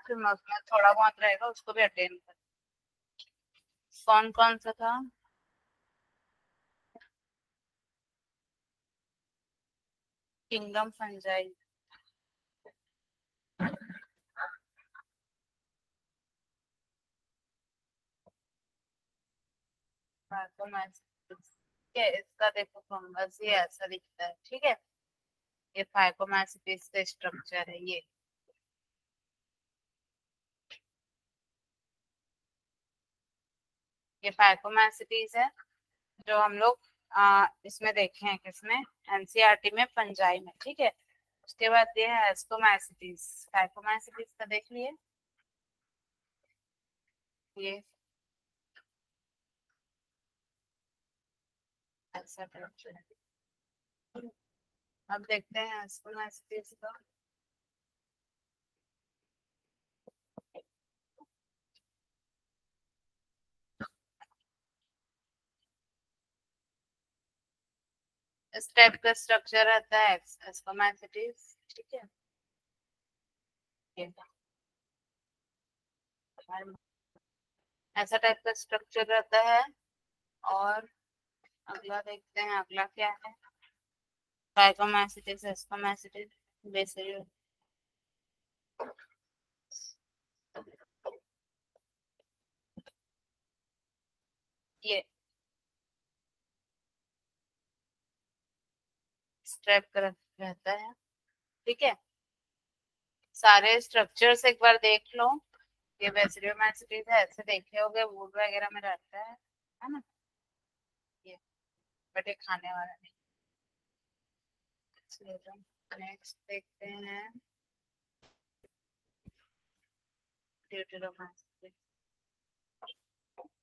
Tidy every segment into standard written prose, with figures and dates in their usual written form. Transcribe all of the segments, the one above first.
फिर मैं उसमें थोड़ा बहुत रहेगा उसको भी अटेंड कर। कौन कौन सा था? Kingdom fungi. इसका देखो फंगस ये ऐसा दिखता है, ठीक है। ये फाइकोमैसिटिस का स्ट्रक्चर है ये फाइकोमैसिटीज है जो हम लोग इसमें देखे हैं, किसमें? एनसीईआरटी में, फंजाई में, ठीक है। उसके बाद ये है एस्कोमैसिटीज। फाइकोमैसिटीज का देख लिए ये ऐसा structure है। अब देखते हैं एस्कोमैसिटीज का। इस टाइप का स्ट्रक्चर रहता है एस्कोमैसिटीज, ठीक है। ये ऐसा टाइप का स्ट्रक्चर रहता है। और अगला देखते हैं, अगला क्या है? फाइकोमैसिटिस, एस्कोमैसिटिस, बेसिल। ये स्ट्रैप कर रहता है, ठीक है। सारे स्ट्रक्चर्स एक बार देख लो। ये बेसिलियोमैसिटिस है, ऐसे देखे होगे, वुड वगैरह में रहता है ना। ये बट ये खाने वाला नहीं। नेक्स्ट देखते हैं ड्यूटेरोमैसिटिस।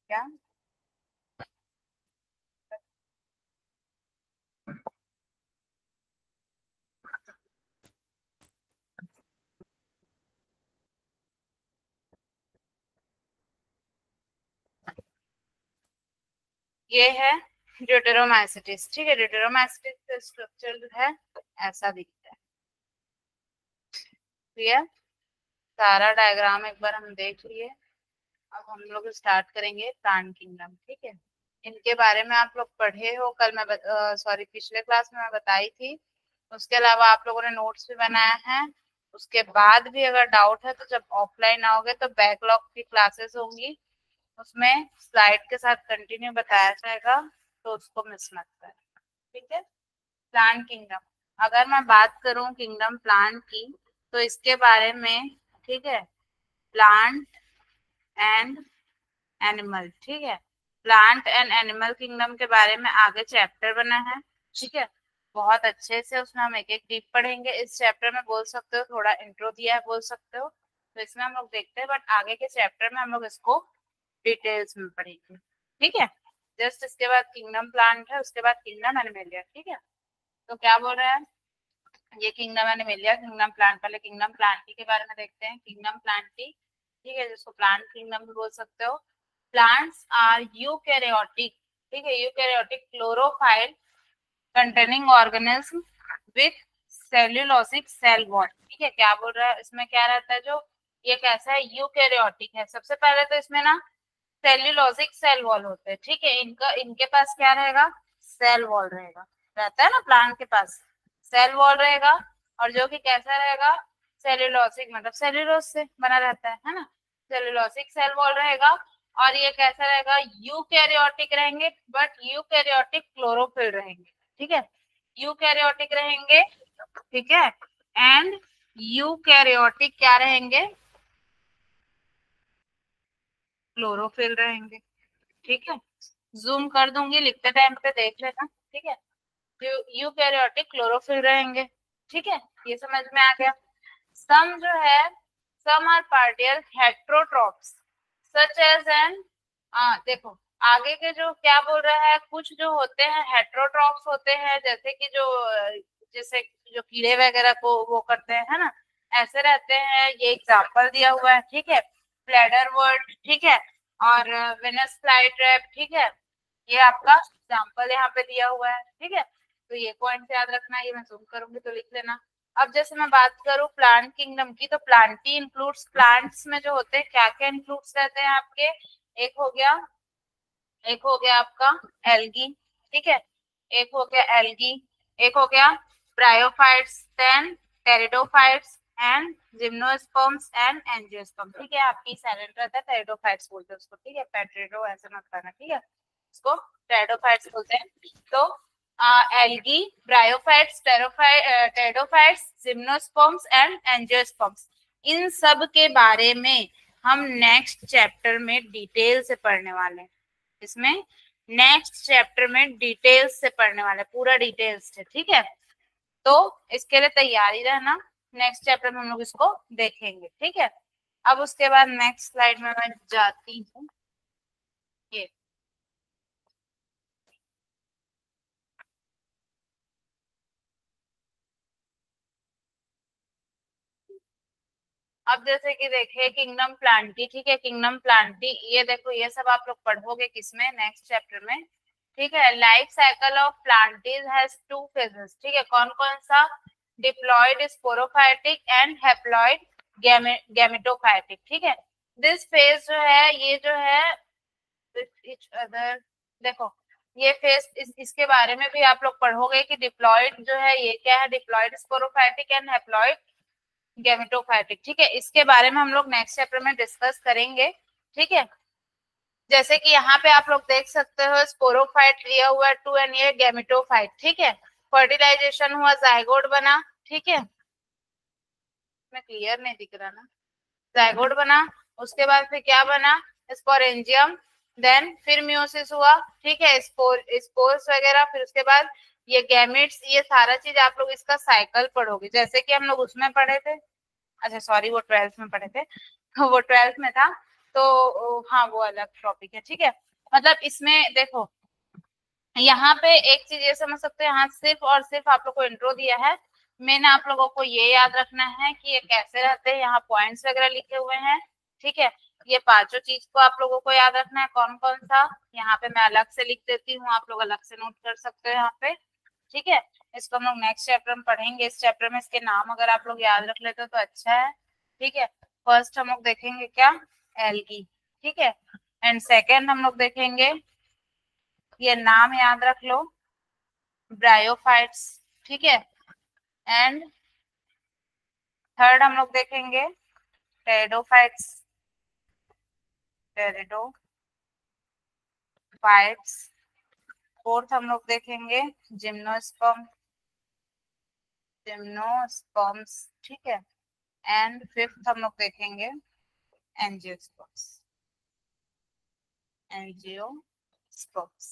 क्या? ये है ड्यूटेरोमैसिटिस, ठीक है। ड्यूटेरोमैसिटिस का स्ट्रक्चर जो है ऐसा दिखता है। क्लियर? सारा डायग्राम एक बार हम देख लिए। अब हम लोग स्टार्ट करेंगे प्लांट किंगडम, ठीक है। इनके बारे में आप लोग पढ़े हो, कल मैं सॉरी पिछले क्लास में मैं बताई थी। उसके अलावा आप लोगों ने नोट्स भी बनाया है। उसके बाद भी अगर डाउट है तो जब ऑफलाइन आओगे तो बैकलॉग की क्लासेस होंगी, उसमें स्लाइड के साथ कंटिन्यू बताया जाएगा, तो उसको मिस मत कर, ठीक है। प्लांट किंगडम, अगर मैं बात करूं किंगडम प्लांट की, तो इसके बारे में, ठीक है, प्लांट एंड एनिमल, ठीक है। प्लांट एंड एनिमल किंगडम के बारे में आगे चैप्टर बना है, ठीक है। बहुत अच्छे से उसमें हम एक एक डीप पढ़ेंगे। इस चैप्टर में बोल सकते हो थोड़ा इंट्रो दिया है, बोल सकते हो, तो इसमें हम लोग देखते हैं, बट आगे के चैप्टर में हम लोग इसको डिटेल्स में पढ़ेंगे, ठीक है। जस्ट इसके बाद किंगडम प्लांट है, उसके बाद किंगडम एनिमलिया, ठीक है। तो क्या बोल रहे हैं, ये किंगडम एनिमलिया, किंगडम प्लांट। पहले किंगडम प्लांटी के बारे में देखते हैं। किंगडम प्लांटी, ठीक है, जिसको प्लांट किंगडम भी बोल सकते हो। प्लांट्स आर यूकैरियोटिक, ठीक है, eukaryotic chlorophyll containing organism with cellulosic cell wall, ठीक है। क्या बोल रहा है, इसमें क्या रहता है, जो ये कैसा है, यूकैरियोटिक है। सबसे पहले तो इसमें ना सेल्यूलोसिक सेल वॉल होते हैं, ठीक है। इनका इनके पास क्या रहेगा, सेल वॉल रहेगा, रहता है ना प्लांट के पास, सेल वॉल रहेगा। और जो कि कैसा रहेगा, सेल्यूलोसिक, मतलब सेल्यूलोज से बना रहता है ना। सेल्यूलोसिक सेल वॉल रहेगा। और ये कैसा रहेगा, यूकैरियोटिक रहेंगे, बट यूकैरियोटिक क्लोरोफिल रहेंगे, ठीक है। यूकैरियोटिक रहेंगे, ठीक है। एंड यूकैरियोटिक क्या रहेंगे, क्लोरोफिल रहेंगे, ठीक है। जूम कर दूंगी, लिखते टाइम पे देख लेना, ठीक है। यूकैरियोटिक क्लोरोफिल रहेंगे, ठीक है। ये समझ में आ गया। सम जो है, some are partial heterotrophs such as an, देखो आगे के जो क्या बोल रहा है, कुछ जो होते हैं हेट्रोट्रॉप्स होते हैं, जैसे कि जो जैसे जो कीड़े वगैरह को वो करते हैं, है ना, ऐसे रहते हैं। ये एग्जाम्पल दिया हुआ है, ठीक है। फ्लैडर वर्ड, ठीक है, और वेनस फ्लाई ट्रैप, ठीक है। ये आपका एग्जाम्पल यहाँ पे दिया हुआ है, ठीक है। तो ये पॉइंट याद रखना, ये मैं जूम करूंगी तो लिख लेना। अब जैसे मैं बात करूं प्लांट किंगडम की, तो प्लांटी इंक्लूड्स, प्लांट्स में जो होते हैं क्या क्या इंक्लूड्स रहते हैं आपके, एक हो गया आपका एल्गी, ठीक है, एक हो गया एल्गी, एक हो गया bryophytes, then pteridophytes and gymnosperms and angiosperm, ठीक है, आपकी साइलेंट रहता है, टेरिडोफाइट्स बोलते हैं उसको, ठीक है, पेट्रिडो ऐसे मत करना, ठीक है, उसको टेरिडोफाइट्स बोलते हैं। तो algae, bryophytes, pteridophytes, gymnosperms and angiosperms, इन सब के बारे में हम नेक्स्ट चैप्टर में डिटेल से पढ़ने वाले हैं। इसमें नेक्स्ट चैप्टर में डिटेल्स से पढ़ने वाले, पूरा डिटेल्स से, ठीक है, तो इसके लिए तैयारी रहना, नेक्स्ट चैप्टर में हम लोग इसको देखेंगे, ठीक है। अब उसके बाद नेक्स्ट स्लाइड में मैं जाती हूँ, ये अब जैसे कि देखिए किंगडम प्लांटी, ठीक है, किंगडम प्लांटी, ये देखो ये सब आप लोग पढ़ोगे किसमें, नेक्स्ट चैप्टर में, ठीक है। Life cycle of plantae has two phases, ठीक है, कौन कौन सा, diploid sporophytic and haploid gametophytic, ठीक है। दिस फेज जो है, ये जो है इच अदर, देखो ये फेज इसके बारे में भी आप लोग पढ़ोगे कि डिप्लॉयड जो है ये क्या है, diploid sporophytic and haploid gametophytic, ठीक है, इसके बारे में हम लोग नेक्स्ट चैप्टर में डिस्कस करेंगे, ठीक है। जैसे कि यहाँ पे आप लोग देख सकते हो स्पोरोफाइट लिया हुआ है 2 एंड ये गैमेटोफाइट, ठीक है, फर्टिलाइजेशन हुआ, जाइगोट बना, ठीक है, मैं क्लियर नहीं दिख रहा ना, जाइगोट बना, उसके बाद फिर क्या बना, स्पोरेंजियम, देन फिर मियोसिस हुआ, ठीक है, स्पोर्स वगैरह, फिर उसके बाद ये गैमेट्स, ये सारा चीज आप लोग इसका साइकिल पढ़ोगे, जैसे कि हम लोग उसमें पढ़े थे, अच्छा सॉरी वो 12th में पढ़े थे, तो वो 12th में था, तो हाँ वो अलग टॉपिक है, ठीक है। मतलब इसमें देखो यहाँ पे एक चीज ये समझ सकते हैं, यहाँ सिर्फ और सिर्फ आप लोग को इंट्रो दिया है, मैंने आप लोगों को ये याद रखना है कि ये कैसे रहते हैं, यहाँ पॉइंट्स वगैरह लिखे हुए हैं, ठीक है, ये पांचों चीज को आप लोगों को याद रखना है, कौन कौन सा, यहाँ पे मैं अलग से लिख देती हूँ, आप लोग अलग से नोट कर सकते हो यहाँ पे, ठीक है। इसको हम लोग नेक्स्ट चैप्टर में पढ़ेंगे, इस चैप्टर में इसके नाम अगर आप लोग याद रख लेते हो तो अच्छा है, ठीक है। फर्स्ट हम लोग देखेंगे क्या, एल्गी, ठीक है, एंड सेकेंड हम लोग देखेंगे, ये नाम याद रख लो, ब्रायोफाइट्स, ठीक है, एंड थर्ड हम लोग देखेंगे टेरिडोफाइट्स, टेरिडोफाइट्स, फोर्थ हम लोग देखेंगे जिम्नोस्पर्म, जिम्नोस्पर्म्स, ठीक है, एंड फिफ्थ हम लोग देखेंगे एंजियोस्पर्म्स, एंजियोस्पर्म्स,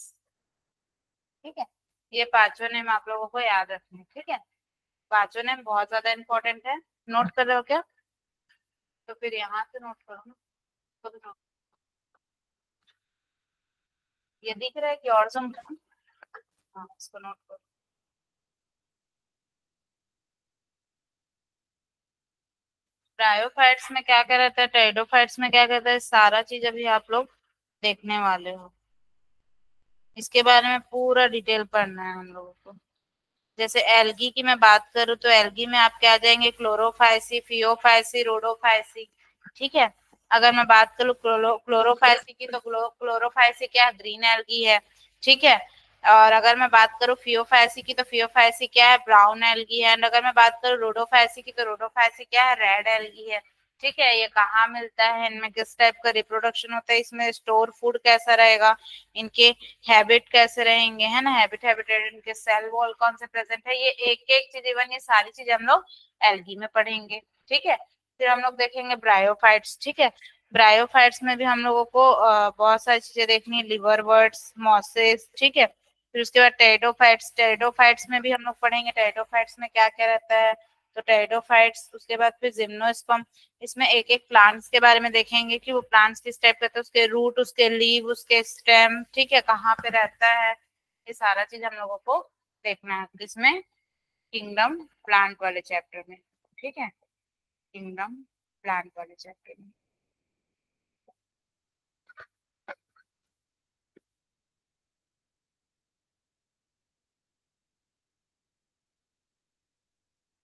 ठीक है। ये पांचों नेम आप लोगों को याद रखने हैं, ठीक है, पांचों नेम बहुत ज्यादा इंपॉर्टेंट है, नोट कर रहे हो क्या, तो फिर यहाँ से नोट करो ना, तो नोट, ये दिख रहा है कि और सम, हाँ इसको नोट करो। ब्रायोफाइट्स में क्या क्या रहता है, टेरिडोफाइट्स में क्या कहता है, सारा चीज अभी आप लोग देखने वाले हो, इसके बारे में पूरा डिटेल पढ़ना है हम लोगों को। जैसे एल्गी की मैं बात करूँ तो एल्गी में आप क्या जाएंगे, क्लोरोफाइसी, फियोफाइसी, रोडोफाइसी, ठीक है। अगर मैं बात करूँ क्लोरोफाइसी की, तो क्लोरोफाइसी क्या है, ग्रीन एल्गी है, ठीक है। और अगर मैं बात करूँ फियोफाइसी की, तो फियोफाइसी क्या है, ब्राउन एल्गी है, एंड अगर मैं बात करूँ रोडोफाइसी की, तो रोडोफाइसी क्या है, रेड एल्गी है, ठीक है। ये कहाँ मिलता है, इनमें किस टाइप का रिप्रोडक्शन होता है, इसमें स्टोर फूड कैसा रहेगा, इनके हैबिट कैसे रहेंगे, है ना, हैबिटेट, इनके सेल वॉल कौन से प्रेजेंट है, ये एक एक चीज, इवन ये सारी चीज हम लोग एल्गी में पढ़ेंगे, ठीक है। फिर हम लोग देखेंगे ब्रायोफाइट्स, ठीक है, ब्रायोफाइट्स में भी हम लोगों को बहुत सारी चीजें देखनी है, लिवर वर्ड्स, मॉसेस, ठीक है। फिर उसके बाद टेरिडोफाइट्स, टेरिडोफाइट्स में भी हम लोग पढ़ेंगे टेरिडोफाइट्स में क्या क्या रहता है, तो टेरिडोफाइट्स, उसके बाद फिर जिम्नोस्पर्म, इसमें एक एक प्लांट्स के बारे में देखेंगे कि वो प्लांट्स किस टाइप का है, उसके रूट, उसके लीव, उसके स्टेम, ठीक है, कहाँ पे रहता है, ये सारा चीज हम लोगों को देखना है इसमें, किंगडम प्लांट वाले चैप्टर में, ठीक है, किंगडम प्लांट वाले चैप्टर में।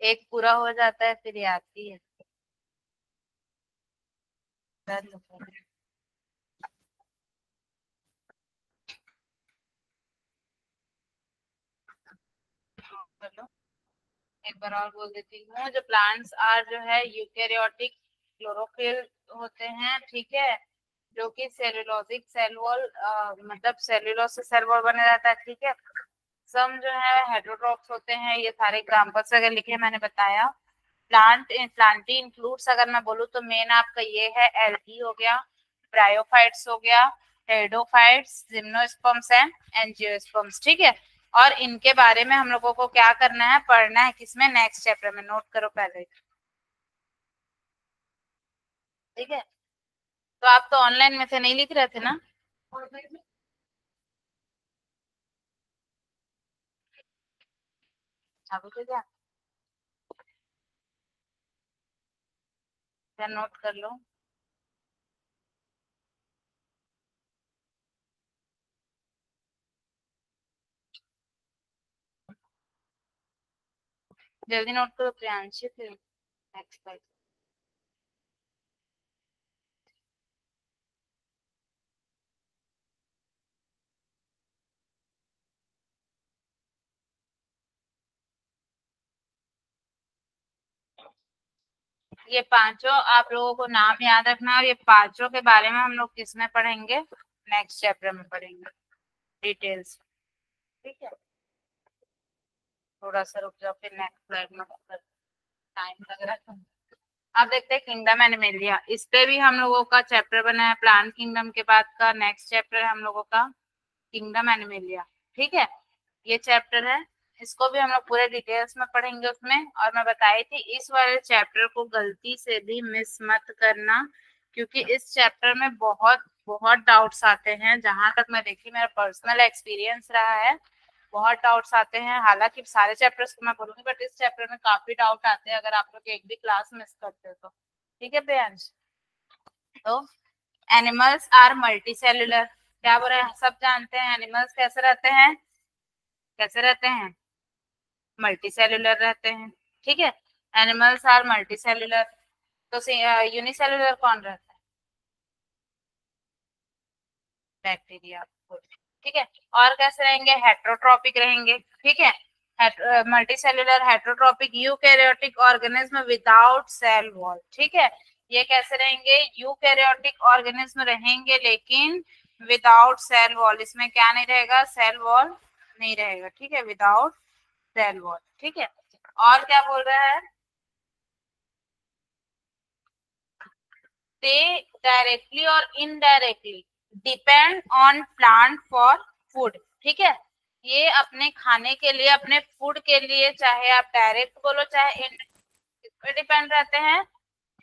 एक पूरा हो जाता है फिर ये आती है। चलो एक बार और बोल देती हूँ। जो प्लांट्स आर जो है यूकेरियोटिक क्लोरोफिल होते हैं, ठीक है, जो कि सेलुलोजिक सेल वॉल मतलब सेलुलोज से सेल वॉल बने रहता है, ठीक है। सम जो है हेटेरोट्रॉप्स होते हैं, ये सारे एग्जाम्पल्स अगर लिखे मैंने बताया। प्लांटी इंक्लूड्स अगर मैं बोलूँ तो मेन आपका ये है, एल्गी हो गया, ब्रायोफाइट्स हो गया, टेरिडोफाइट्स, जिम्नोस्पर्म्स एंड एंजियोस्पर्म्स, ठीक है। और इनके बारे में हम लोगों को क्या करना है, पढ़ना है किसमें, नेक्स्ट चैप्टर में। नोट करो पहले, ठीक है। तो आप तो ऑनलाइन में थे, नहीं लिख रहे थे ना? अब क्या, क्या नोट कर लो। जल्दी नोट करो प्रियांशी, फिर नेक्स्ट। ये पांचों आप लोगों को नाम याद रखना, और ये पांचों के बारे में हम लोग किसमें पढ़ेंगे, नेक्स्ट चैप्टर में पढ़ेंगे डिटेल्स, ठीक है। थोड़ा सा रुक जाओ, फिर नेक्स्ट स्लाइड में टाइम लग रहा है। अब देखते हैं किंगडम एनिमेलिया, इस पे भी हम लोगों का चैप्टर बना है। प्लांट किंगडम के बाद का नेक्स्ट चैप्टर है हम लोगों का किंगडम एनिमेलिया, ठीक है। ये चैप्टर है, इसको भी हम लोग पूरे डिटेल्स में पढ़ेंगे उसमें। और मैं बताई थी इस वाले चैप्टर को गलती से भी मिस मत करना, क्योंकि इस चैप्टर में बहुत बहुत डाउट्स आते हैं। जहां तक मैं देखी, मेरा पर्सनल एक्सपीरियंस रहा है, बहुत डाउट्स आते हैं। हालांकि सारे चैप्टर्स को मैं बोलूंगी, बट इस चैप्टर में काफी डाउट आते हैं अगर आप लोग एक भी क्लास मिस करते हो तो, ठीक है प्रियांश। तो एनिमल्स आर मल्टी सेल्यूलर, क्या बोल रहे हैं, सब जानते हैं एनिमल्स कैसे रहते हैं, कैसे रहते हैं, मल्टी सेल्यूलर रहते हैं, ठीक है। Animals are multicellular. तो यूनिसेल्यूलर कौन रहता है, बैक्टीरिया, ठीक है। और कैसे रहेंगे, हेट्रोट्रॉपिक रहेंगे, ठीक है। Multicellular heterotrophic eukaryotic organism without cell wall, ठीक है। ये कैसे रहेंगे, यूकैरियोटिक ऑर्गेनिज्म रहेंगे लेकिन विदाउट सेल वॉल, इसमें क्या नहीं रहेगा, सेल वॉल नहीं रहेगा, ठीक है, विदाउट सेल वॉल, ठीक है। और क्या बोल रहा है, they directly और indirectly depend on plant for food, ठीक है। ये अपने खाने के लिए, अपने फूड के लिए, चाहे आप डायरेक्ट बोलो चाहे किस पे डिपेंड रहते हैं,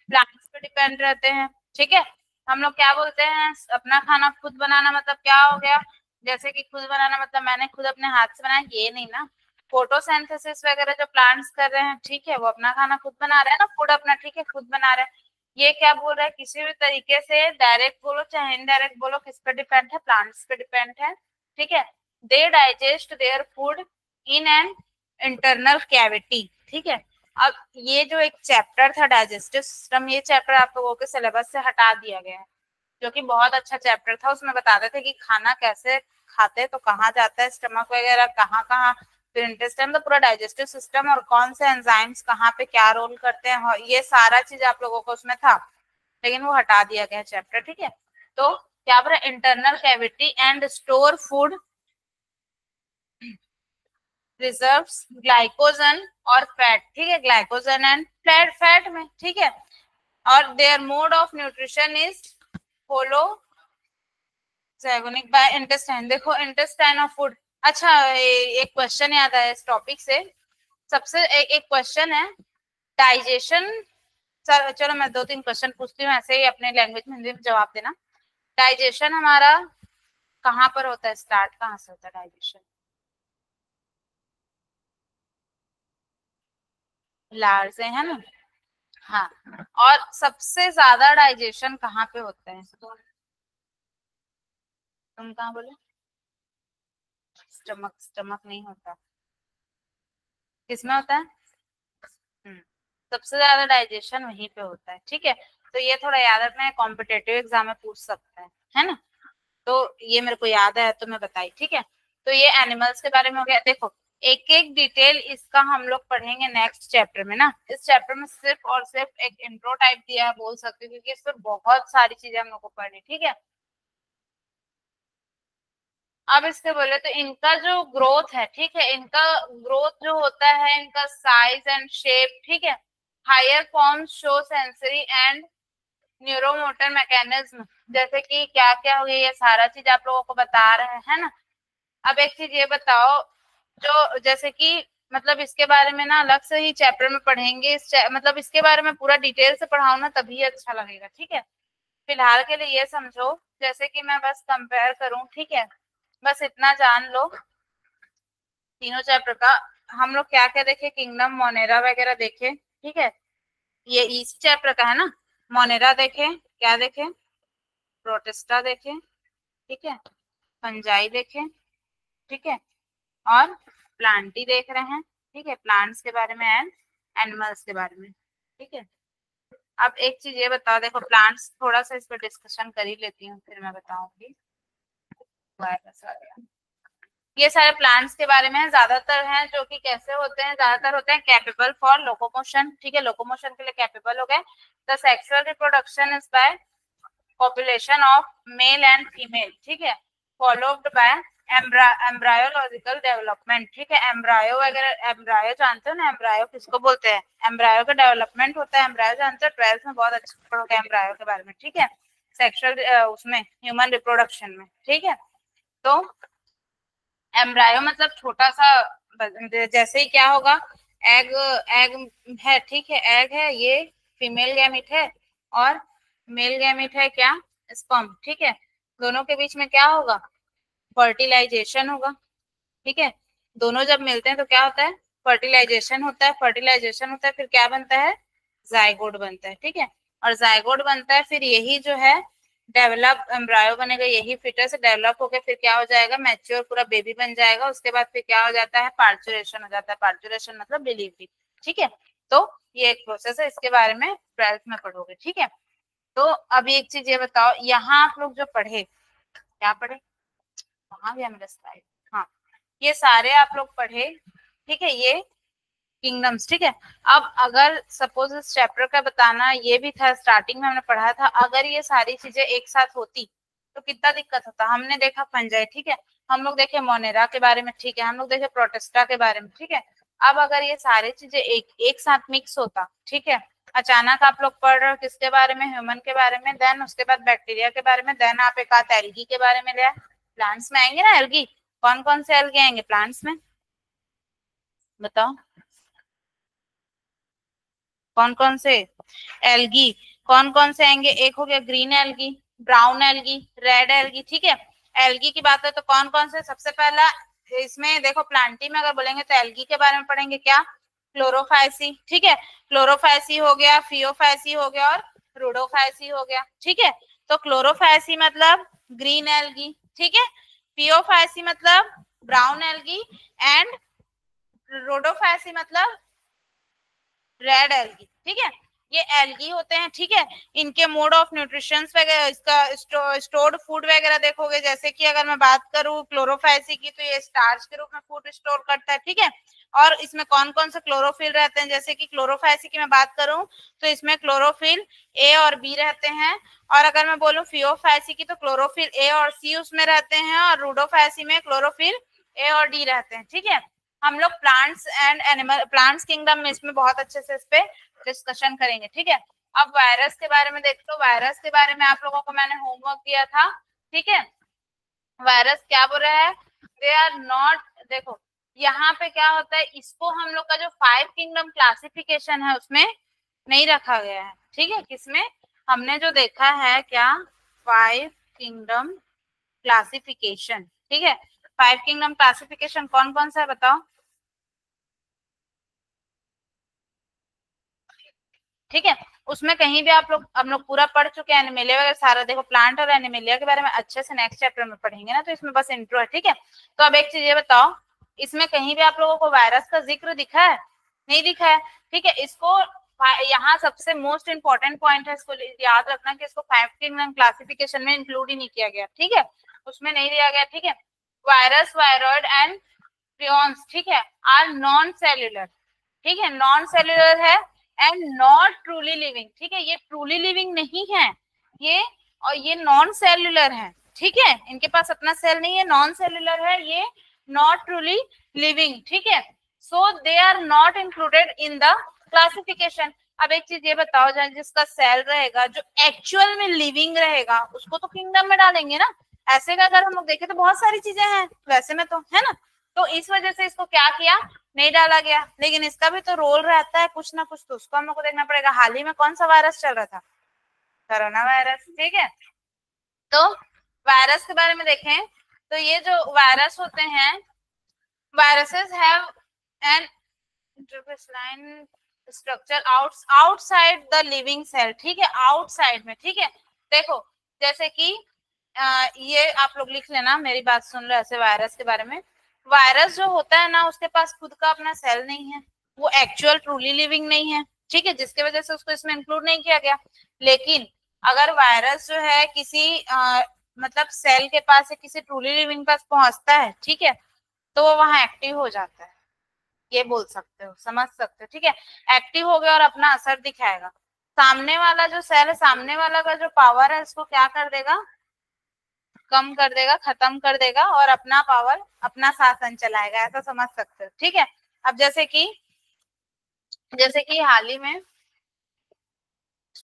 प्लांट्स पे डिपेंड रहते हैं, ठीक है। हम लोग क्या बोलते हैं, अपना खाना खुद बनाना मतलब क्या हो गया, जैसे कि खुद बनाना मतलब मैंने खुद अपने हाथ से बनाया, ये नहीं ना। फोटोसिंथेसिस वगैरह जो प्लांट्स कर रहे हैं, ठीक है, वो अपना खाना खुद बना रहे हैं ना, फूड अपना, ठीक है, खुद बना रहे हैं। ये क्या बोल रहा है, किसी भी तरीके से डायरेक्ट बोलो चाहे इनडायरेक्ट बोलो, किस पे डिपेंड है, प्लांट्स पे डिपेंड है, ठीक है। They digest their food in an internal cavity, ठीक है। अब ये जो एक चैप्टर था डाइजेस्टिव सिस्टम, ये चैप्टर आप लोगों के सिलेबस से हटा दिया गया है, जो कि बहुत अच्छा चैप्टर था। उसमें बताते थे कि खाना कैसे खाते हैं, तो कहाँ जाता है स्टमक वगैरह, कहाँ कहाँ, फिर इंटेस्टाइन, तो पूरा डाइजेस्टिव सिस्टम और कौन से एंजाइम्स कहाँ पे क्या रोल करते हैं, ये सारा चीज आप लोगों को उसमें था, लेकिन वो हटा दिया गया चैप्टर, ठीक है। तो क्या बोला, internal cavity and store food, reserves glycogen और फैट, ठीक है, ग्लाइकोजन एंड फैट, फैट में, ठीक है। और their mode of nutrition is follow जैगोनिक बाय इंटेस्टाइन, देखो इंटेस्टाइन ऑफ फूड। अच्छा एक क्वेश्चन याद आया इस टॉपिक से, सबसे एक क्वेश्चन है, डाइजेशन, चलो मैं दो तीन क्वेश्चन पूछती हूँ ऐसे ही अपने लैंग्वेज में, हिंदी में जवाब देना। डाइजेशन हमारा कहाँ पर होता है, स्टार्ट कहाँ से होता है डाइजेशन, लार से, है ना। हाँ, और सबसे ज्यादा डाइजेशन कहाँ पे होता है, तुम कहाँ बोले, स्टमक, स्टमक नहीं होता, किसमें होता है, सबसे ज्यादा डाइजेशन वहीं पे होता है, ठीक है। तो ये थोड़ा याद रखना है, कॉम्पिटेटिव एग्जाम में पूछ सकता है ना। तो ये मेरे को याद है तो मैं बताई, ठीक है। तो ये एनिमल्स के बारे में हो गया। देखो एक एक डिटेल इसका हम लोग पढ़ेंगे नेक्स्ट चैप्टर में ना। इस चैप्टर में सिर्फ और सिर्फ एक इंट्रो टाइप दिया है बोल सकते हो, क्योंकि इस पर बहुत सारी चीजें हम लोग को पढ़नी, ठीक है। अब इसके बोले तो इनका जो ग्रोथ है, ठीक है, इनका ग्रोथ जो होता है, इनका साइज एंड शेप, ठीक है। Higher form show sensory and neuromotor mechanism, जैसे कि क्या क्या हो गया, ये सारा चीज आप लोगों को बता रहे हैं ना। अब एक चीज ये बताओ, जो जैसे कि मतलब इसके बारे में ना अलग से ही चैप्टर में पढ़ेंगे, मतलब इसके बारे में पूरा डिटेल से पढ़ाओ ना तभी अच्छा लगेगा, ठीक है। फिलहाल के लिए ये समझो, जैसे कि मैं बस कंपेयर करूं, ठीक है, बस इतना जान लो तीनों चैप्टर का। हम लोग क्या क्या देखे, किंगडम, मोनेरा वगैरह देखे, ठीक है। ये इसी चैप्टर का है ना। मोनेरा देखे, क्या देखे, प्रोटिस्टा देखे, ठीक है, फंजाई देखे, ठीक है, और प्लांटी देख रहे हैं, ठीक है, प्लांट्स के बारे में एंड एनिमल्स के बारे में, ठीक है। अब एक चीज ये बताओ, देखो प्लांट्स थोड़ा सा इस पर डिस्कशन कर ही लेती हूँ फिर मैं बताऊंगी। ये सारे प्लांट्स के बारे में ज्यादातर हैं, जो कि कैसे होते हैं, ज्यादातर होते हैं कैपेबल फॉर लोकोमोशन, ठीक है, लोकोमोशन के लिए कैपेबल हो गए। The sexual reproduction is by population of male and female, ठीक है, फॉलोड बाय एम्ब्रायोलॉजिकल डेवलपमेंट, ठीक है। एम्ब्रायो वगैरह, एम्ब्रायो जानते हो ना, एम्ब्रायो किसको बोलते हैं, एम्ब्रायो का डेवलपमेंट होता है, एम्ब्रायो जानते हो, 12th में बहुत अच्छे पढ़ोगे एम्ब्रायो के बारे में, ठीक है, सेक्सुअल उसमें ह्यूमन रिप्रोडक्शन में, ठीक है। तो एम्ब्रायो मतलब छोटा सा, जैसे ही क्या होगा, एग एग है, ठीक है, एग है, ये फीमेल गैमिट है और मेल गैमिट है क्या, स्पर्म, ठीक है। दोनों के बीच में क्या होगा, फर्टिलाइजेशन होगा, ठीक है। दोनों जब मिलते हैं तो क्या होता है, फर्टिलाइजेशन होता है, फर्टिलाइजेशन होता है, फिर क्या बनता है, जाइगोट बनता है, ठीक है। और जाइगोट बनता है, फिर यही जो है डेवलप एम्ब्रायो बनेगा, यही फिटर से डेवलप होकर फिर क्या हो जाएगा, मैच्योर पूरा बेबी बन जाएगा। उसके बाद फिर क्या हो जाता है, पार्चुरेशन हो जाता है, पार्चुरेशन मतलब डिलीवरी, ठीक है। तो ये एक प्रोसेस है, इसके बारे में 12th में पढ़ोगे, ठीक है। तो अभी एक चीज ये बताओ, यहाँ आप लोग जो पढ़े, क्या पढ़े, कहाँ गया मेरा स्लाइड, हाँ, ये सारे आप लोग पढ़े, ठीक है, ये किंगडम्स, ठीक है। अब अगर सपोज इस चैप्टर का बताना ये भी था, स्टार्टिंग में हमने पढ़ा था, अगर ये सारी चीजें एक साथ होती तो कितना दिक्कत होता। हमने देखा फंजाई, ठीक है, हम लोग देखे मोनेरा के बारे में, ठीक है, हम लोग देखे प्रोटिस्टा के बारे में, ठीक है। अब अगर ये सारी चीजें एक साथ मिक्स होता, ठीक है, अचानक आप लोग पढ़ रहे हो किसके बारे में, ह्यूमन के बारे में, देन उसके बाद बैक्टीरिया के बारे में, देन आप एक आध एल्गी के बारे में ले, प्लांट्स में आएंगे ना एल्गी, कौन कौन से एल्गी आएंगे प्लांट्स में, बताओ कौन कौन से एल्गी, कौन कौन से आएंगे, एक हो गया green algae, brown algae, red algae, ठीक है। एल्गी की बात है तो कौन कौन से, सबसे पहला इसमें देखो प्लांटी में अगर बोलेंगे तो एल्गी के बारे में पढ़ेंगे क्या, क्लोरोफाइसी, ठीक है, क्लोरोफाइसी हो गया, फियोफाइसी हो गया और रोडोफाइसी हो गया, ठीक है। तो क्लोरोफाइसी मतलब ग्रीन एल्गी, ठीक है, फियोफाइसी मतलब ब्राउन एल्गी एंड रोडोफाइसी मतलब रेड एल्गी, ठीक है। ये एल्गी होते हैं, ठीक है। इनके मोड ऑफ न्यूट्रिशन वगैरह, इसका स्टोर्ड फूड वगैरह देखोगे, जैसे कि अगर मैं बात करूं क्लोरोफाइसी की तो ये स्टार्च के रूप में फूड स्टोर करता है, ठीक है। और इसमें कौन कौन से क्लोरोफिल रहते हैं, जैसे कि क्लोरोफाइसी की मैं बात करूं तो इसमें क्लोरोफिल ए और बी रहते हैं, और अगर मैं बोलूं फियोफाइसी की तो क्लोरोफिल ए और सी उसमें रहते हैं, और रूडोफाइसी में क्लोरोफिल ए और डी रहते हैं, ठीक है। हम लोग plants and animal, plants kingdom में इसमें बहुत अच्छे से इस पे डिस्कशन करेंगे, ठीक है। अब वायरस के बारे में देख लो, वायरस के बारे में आप लोगों को मैंने होमवर्क दिया था, ठीक है। वायरस क्या बोल रहा है, दे आर नॉट, देखो यहाँ पे क्या होता है, इसको हम लोग का जो 5 किंगडम क्लासिफिकेशन है उसमें नहीं रखा गया है, ठीक है। किसमें, हमने जो देखा है क्या, 5 किंगडम क्लासिफिकेशन, ठीक है। 5 किंगडम क्लासिफिकेशन कौन कौन सा है बताओ, ठीक है। उसमें कहीं भी आप लोग, हम लोग पूरा पढ़ चुके हैं, एनिमेलिया वगैरह सारा, देखो प्लांट और एनिमेलिया के बारे में अच्छे से नेक्स्ट चैप्टर में पढ़ेंगे ना, तो इसमें बस इंट्रो है, ठीक है। तो अब एक चीज ये बताओ, इसमें कहीं भी आप लोगों को वायरस का जिक्र दिखा है, नहीं दिखा है, ठीक है। इसको यहाँ सबसे मोस्ट इंपॉर्टेंट पॉइंट है, इसको याद रखना कि इसको 5 किंगडम क्लासिफिकेशन में इंक्लूड ही नहीं किया गया, ठीक है, उसमें नहीं दिया गया, ठीक है। वायरस, वायरॉइड एंड प्रियॉन्स, ठीक है, आर नॉन सेल्यूलर, ठीक है, नॉन सेल्यूलर है एंड नॉट ट्रूली लिविंग, ठीक है, ये ट्रूली लिविंग नहीं है ये, और ये नॉन सेल्यूलर है, ठीक है, इनके पास अपना सेल नहीं है, नॉन सेल्यूलर है ये, नॉट ट्रूली लिविंग, ठीक है, so they are not included in the classification. अब एक चीज ये बताओ, जिसका सेल रहेगा, जो एक्चुअल में लिविंग रहेगा, उसको तो किंगडम में डालेंगे ना, ऐसे का अगर हम लोग देखें तो बहुत सारी चीजें हैं वैसे में, तो है ना, तो इस वजह से इसको क्या किया, नहीं डाला गया, लेकिन इसका भी तो रोल रहता है कुछ ना कुछ, तो उसको हम लोग को देखना पड़ेगा। हाल ही में कौन सा वायरस चल रहा था, कोरोना वायरस, ठीक है। तो वायरस के बारे में देखें तो ये जो वायरस होते हैं, वायरसेस हैव एन इंटरपेसलाइन structure outside the living cell, ठीक है, आउटसाइड में, ठीक है। देखो जैसे कि ये आप लोग लिख लेना, मेरी बात सुन लो ऐसे, वायरस के बारे में, वायरस जो होता है ना, उसके पास खुद का अपना सेल नहीं है, वो एक्चुअल ट्रूली लिविंग नहीं है, ठीक है, जिसके वजह से उसको इसमें इंक्लूड नहीं किया गया। लेकिन अगर वायरस जो है किसी मतलब सेल के पास या किसी ट्रूली लिविंग पास पहुंचता है, ठीक है, तो वो वहां एक्टिव हो जाता है, ये बोल सकते हो, समझ सकते हो, ठीक है, एक्टिव हो गया और अपना असर दिखाएगा। सामने वाला जो सेल है, सामने वाला का जो पावर है, इसको क्या कर देगा, कम कर देगा, खत्म कर देगा, और अपना पावर, अपना शासन चलाएगा, ऐसा समझ सकते हो, ठीक है। अब जैसे कि हाल ही में